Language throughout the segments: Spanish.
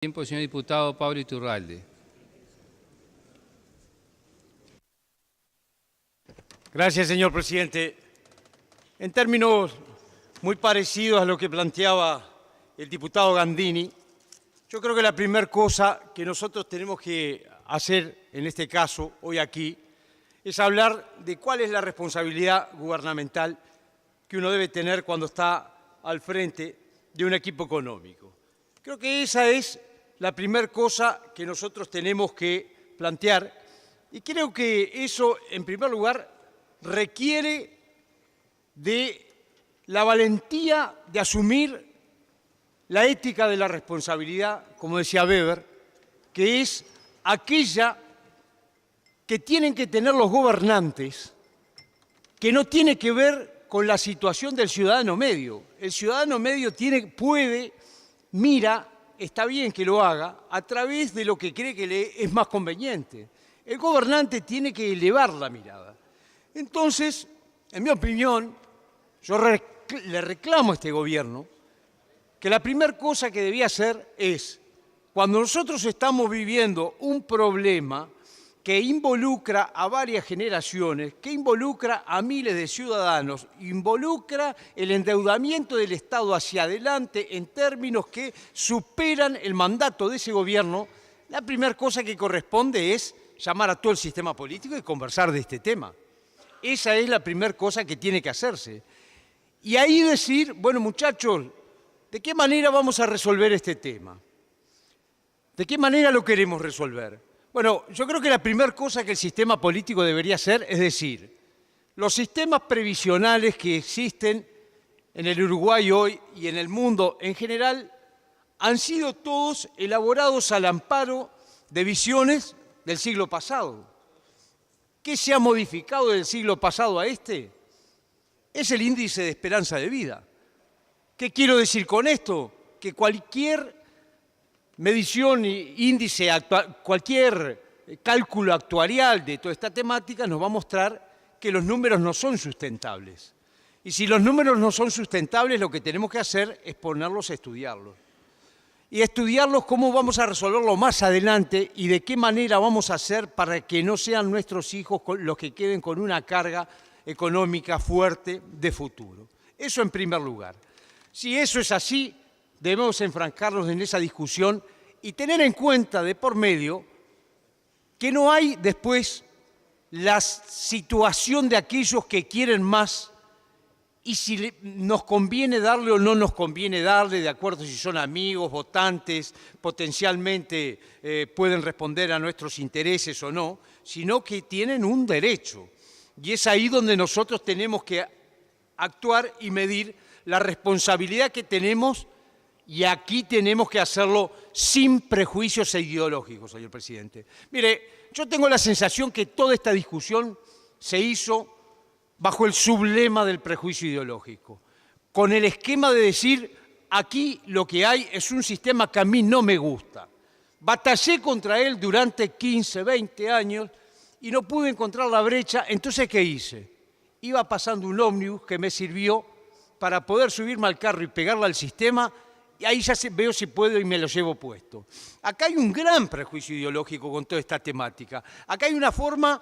Tiempo, señor diputado Pablo Iturralde. Gracias, señor presidente. En términos muy parecidos a lo que planteaba el diputado Gandini, yo creo que la primera cosa que nosotros tenemos que hacer en este caso, hoy aquí, es hablar de cuál es la responsabilidad gubernamental que uno debe tener cuando está al frente de un equipo económico. Creo que esa es la primera cosa que nosotros tenemos que plantear y creo que eso, en primer lugar, requiere de la valentía de asumir la ética de la responsabilidad, como decía Weber, que es aquella que tienen que tener los gobernantes, que no tiene que ver con la situación del ciudadano medio. El ciudadano medio mira, está bien que lo haga, a través de lo que cree que le es más conveniente. El gobernante tiene que elevar la mirada. Entonces, en mi opinión, yo le reclamo a este gobierno que la primera cosa que debía hacer es, cuando nosotros estamos viviendo un problema que involucra a varias generaciones, que involucra a miles de ciudadanos, involucra el endeudamiento del Estado hacia adelante en términos que superan el mandato de ese gobierno, la primera cosa que corresponde es llamar a todo el sistema político y conversar de este tema. Esa es la primera cosa que tiene que hacerse. Y ahí decir, bueno, muchachos, ¿de qué manera vamos a resolver este tema? ¿De qué manera lo queremos resolver? Bueno, yo creo que la primera cosa que el sistema político debería hacer es decir, los sistemas previsionales que existen en el Uruguay hoy y en el mundo en general han sido todos elaborados al amparo de visiones del siglo pasado. ¿Qué se ha modificado del siglo pasado a este? Es el índice de esperanza de vida. ¿Qué quiero decir con esto? Que cualquier medición e índice, cualquier cálculo actuarial de toda esta temática nos va a mostrar que los números no son sustentables. Y si los números no son sustentables, lo que tenemos que hacer es ponerlos a estudiarlos. Y estudiarlos cómo vamos a resolverlo más adelante y de qué manera vamos a hacer para que no sean nuestros hijos los que queden con una carga económica fuerte de futuro. Eso en primer lugar. Si eso es así, debemos enfrancarnos en esa discusión y tener en cuenta de por medio que no hay después la situación de aquellos que quieren más y si nos conviene darle o no nos conviene darle, de acuerdo si son amigos, votantes, potencialmente pueden responder a nuestros intereses o no, sino que tienen un derecho. Y es ahí donde nosotros tenemos que actuar y medir la responsabilidad que tenemos. Y aquí tenemos que hacerlo sin prejuicios ideológicos, señor presidente. Mire, yo tengo la sensación que toda esta discusión se hizo bajo el sublema del prejuicio ideológico, con el esquema de decir, aquí lo que hay es un sistema que a mí no me gusta. Batallé contra él durante 15, 20 años y no pude encontrar la brecha, entonces ¿qué hice? Iba pasando un ómnibus que me sirvió para poder subirme al carro y pegarle al sistema. Y ahí ya veo si puedo y me lo llevo puesto. Acá hay un gran prejuicio ideológico con toda esta temática. Acá hay una forma,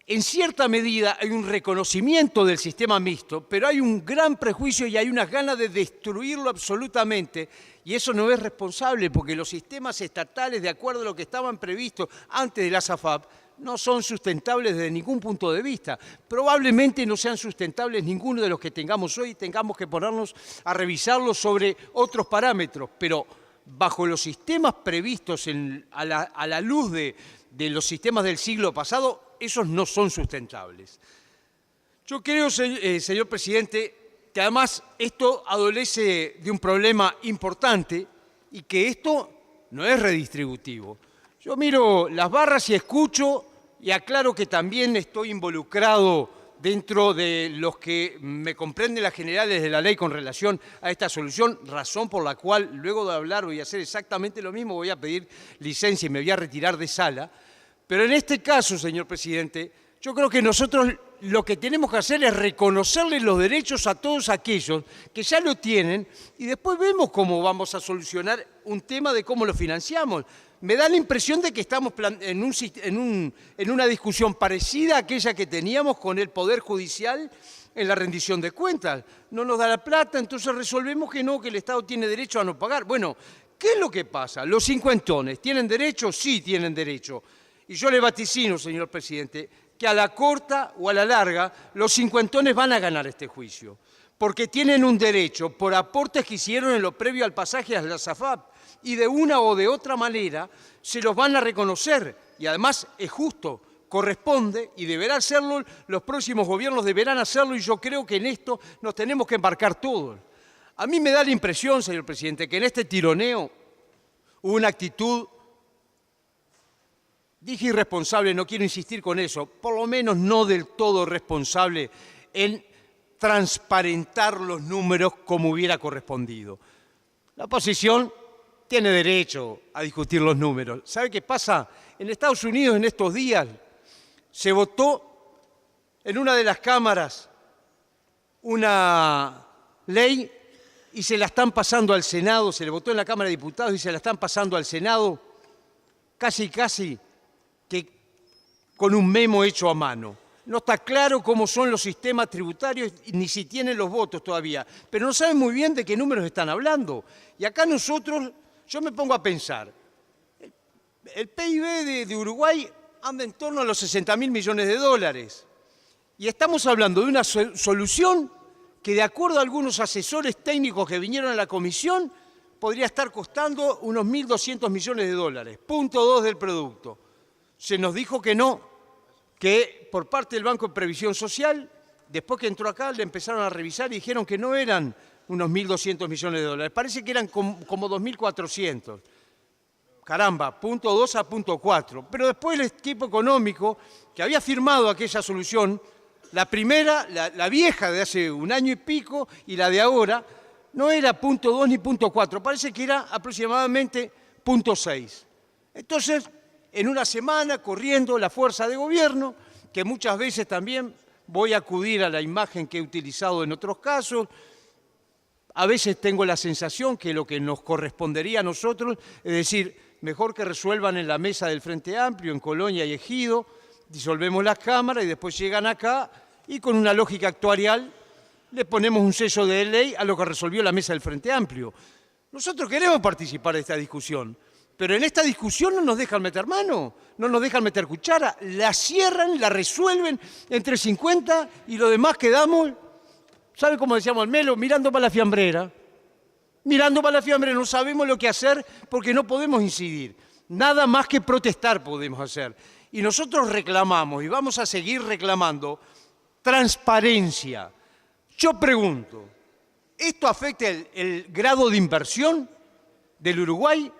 en cierta medida, hay un reconocimiento del sistema mixto, pero hay un gran prejuicio y hay unas ganas de destruirlo absolutamente. Y eso no es responsable porque los sistemas estatales, de acuerdo a lo que estaban previstos antes de la SAFAP, no son sustentables desde ningún punto de vista. Probablemente no sean sustentables ninguno de los que tengamos hoy, tengamos que ponernos a revisarlos sobre otros parámetros, pero bajo los sistemas previstos a la luz de los sistemas del siglo pasado, esos no son sustentables. Yo creo, señor presidente, que además esto adolece de un problema importante y que esto no es redistributivo. Yo miro las barras y escucho y aclaro que también estoy involucrado dentro de los que me comprenden las generales de la ley con relación a esta solución, razón por la cual luego de hablar voy a hacer exactamente lo mismo, voy a pedir licencia y me voy a retirar de sala. Pero en este caso, señor presidente, Yo creo que nosotros lo que tenemos que hacer es reconocerle los derechos a todos aquellos que ya lo tienen y después vemos cómo vamos a solucionar un tema de cómo lo financiamos. Me da la impresión de que estamos en una discusión parecida a aquella que teníamos con el Poder Judicial en la rendición de cuentas. No nos da la plata, entonces resolvemos que no, que el Estado tiene derecho a no pagar. Bueno, ¿qué es lo que pasa? ¿Los cincuentones tienen derecho? Sí tienen derecho. Y yo le vaticino, señor presidente, que a la corta o a la larga los cincuentones van a ganar este juicio, porque tienen un derecho por aportes que hicieron en lo previo al pasaje a la SAFAP y de una o de otra manera se los van a reconocer y además es justo, corresponde y deberá hacerlo, los próximos gobiernos deberán hacerlo y yo creo que en esto nos tenemos que embarcar todos. A mí me da la impresión, señor presidente, que en este tironeo hubo una actitud, dije irresponsable, no quiero insistir con eso, por lo menos no del todo responsable en transparentar los números como hubiera correspondido. La oposición tiene derecho a discutir los números. ¿Sabe qué pasa? En Estados Unidos en estos días se votó en una de las cámaras una ley y se la están pasando al Senado, se le votó en la Cámara de Diputados y se la están pasando al Senado casi que con un memo hecho a mano. No está claro cómo son los sistemas tributarios ni si tienen los votos todavía, pero no saben muy bien de qué números están hablando. Y acá nosotros, yo me pongo a pensar, el PIB de Uruguay anda en torno a los 60.000 millones de dólares y estamos hablando de una solución que de acuerdo a algunos asesores técnicos que vinieron a la comisión podría estar costando unos 1.200 millones de dólares, 0,2 del producto. Se nos dijo que no, que por parte del Banco de Previsión Social, después que entró acá, le empezaron a revisar y dijeron que no eran unos 1.200 millones de dólares, parece que eran como 2.400. Caramba, 0,2 a 0,4. Pero después el equipo económico que había firmado aquella solución, la primera, la vieja de hace un año y pico, y la de ahora, no era 0,2 ni 0,4, parece que era aproximadamente 0,6. Entonces, en una semana, corriendo la fuerza de gobierno, que muchas veces también voy a acudir a la imagen que he utilizado en otros casos, a veces tengo la sensación que lo que nos correspondería a nosotros es decir, mejor que resuelvan en la mesa del Frente Amplio, en Colonia y Ejido, disolvemos las cámaras y después llegan acá y con una lógica actuarial le ponemos un sello de ley a lo que resolvió la mesa del Frente Amplio. Nosotros queremos participar de esta discusión, pero en esta discusión no nos dejan meter mano, no nos dejan meter cuchara, la cierran, la resuelven entre 50 y lo demás quedamos, ¿sabe cómo decíamos al Melo? Mirando para la fiambrera. Mirando para la fiambrera, no sabemos lo que hacer porque no podemos incidir. Nada más que protestar podemos hacer. Y nosotros reclamamos y vamos a seguir reclamando transparencia. Yo pregunto, ¿esto afecta el grado de inversión del Uruguay?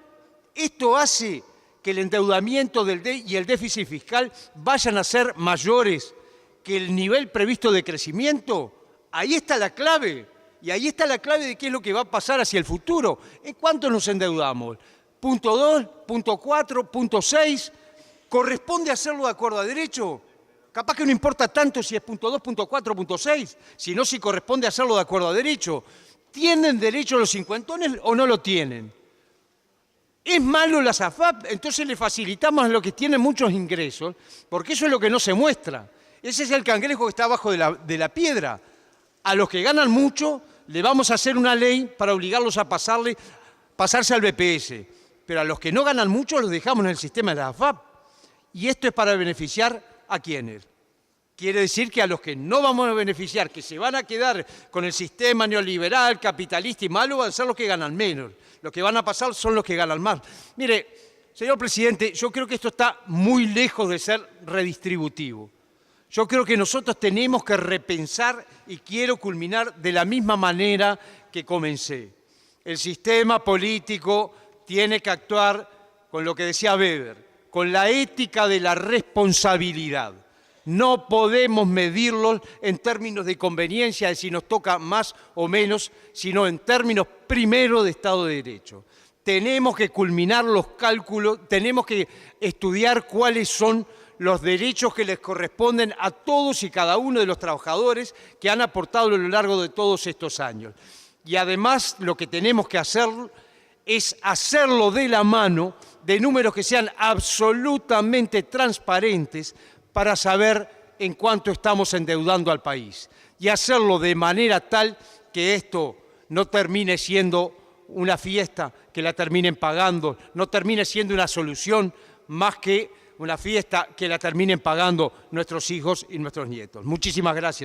¿Esto hace que el endeudamiento y el déficit fiscal vayan a ser mayores que el nivel previsto de crecimiento? Ahí está la clave. Y ahí está la clave de qué es lo que va a pasar hacia el futuro. ¿En cuánto nos endeudamos? ¿0,2, 0,4, 0,6? ¿Corresponde hacerlo de acuerdo a derecho? Capaz que no importa tanto si es 0,2, 0,4, 0,6, sino si corresponde hacerlo de acuerdo a derecho. ¿Tienen derecho los cincuentones o no lo tienen? ¿Es malo la SAFAP? Entonces le facilitamos a los que tienen muchos ingresos, porque eso es lo que no se muestra. Ese es el cangrejo que está abajo de la piedra. A los que ganan mucho le vamos a hacer una ley para obligarlos a pasarse al BPS. Pero a los que no ganan mucho los dejamos en el sistema de la AFAP. Y esto es para beneficiar a quienes. Quiere decir que a los que no vamos a beneficiar, que se van a quedar con el sistema neoliberal, capitalista y malo, van a ser los que ganan menos. Los que van a pasar son los que ganan más. Mire, señor presidente, yo creo que esto está muy lejos de ser redistributivo. Yo creo que nosotros tenemos que repensar y quiero culminar de la misma manera que comencé. El sistema político tiene que actuar con lo que decía Weber, con la ética de la responsabilidad. No podemos medirlo en términos de conveniencia, de si nos toca más o menos, sino en términos primero de Estado de Derecho. Tenemos que culminar los cálculos, tenemos que estudiar cuáles son los derechos que les corresponden a todos y cada uno de los trabajadores que han aportado a lo largo de todos estos años. Y además lo que tenemos que hacer es hacerlo de la mano de números que sean absolutamente transparentes para saber en cuánto estamos endeudando al país. Y hacerlo de manera tal que esto no termine siendo una fiesta, que la terminen pagando, no termine siendo una solución más que una fiesta que la terminen pagando nuestros hijos y nuestros nietos. Muchísimas gracias.